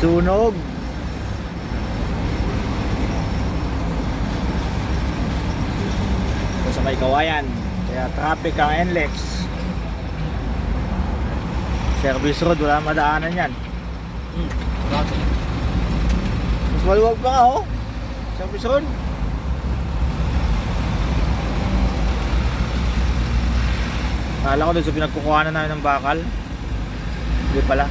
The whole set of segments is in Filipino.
Sunog. Ito sa may Kawayan. Kaya traffic ang NLEX. Service road, wala madaanan yan. Mas maluwag pa nga oh. Service road. Kala ko doon sa pinagkukuhanan namin ng bakal. Hindi pala.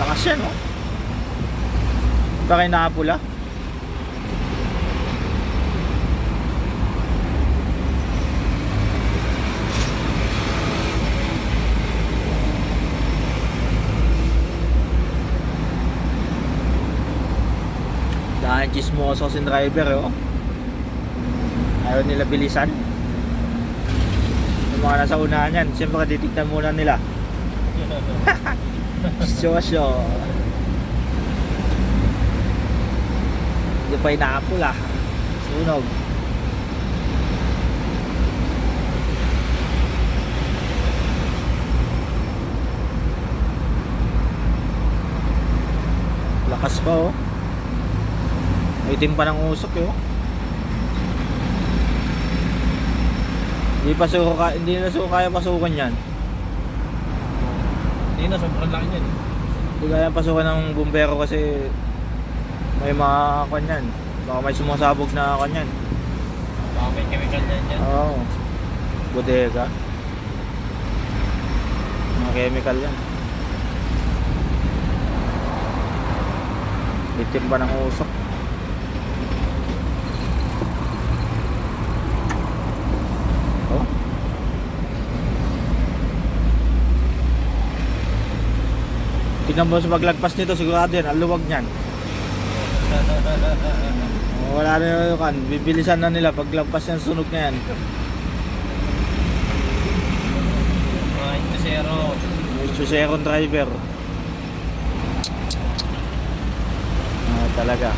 Lakas yan oh. Baka yung nakapula. Dahil chismoso si driver oh. Ayaw nila bilisan. Yung mga nasa unahan yan, siyempre titignan muna nila. Sosyo. Hindi pa inaapula. Sunog. Lakas pa oh. May itim pa ng usok eh oh. Hindi na kaya pasukan yan. Hindi na, sobrang laki niyan. Hindi kaya pasukan ng bumbero kasi may mga kanyan. Baka may sumasabog na kanyan. Baka may chemical na yan. Oo. Bodega. Mga chemical yan. Itim pa ng usok. Oh. Tingnan mo sa paglagpas nito, sigurado yan, ang luwag niyan. Wala na yun kan, bibilisan na nila paglagpas yan, sunog na yan. Mga intusero. Susero driver. Talaga.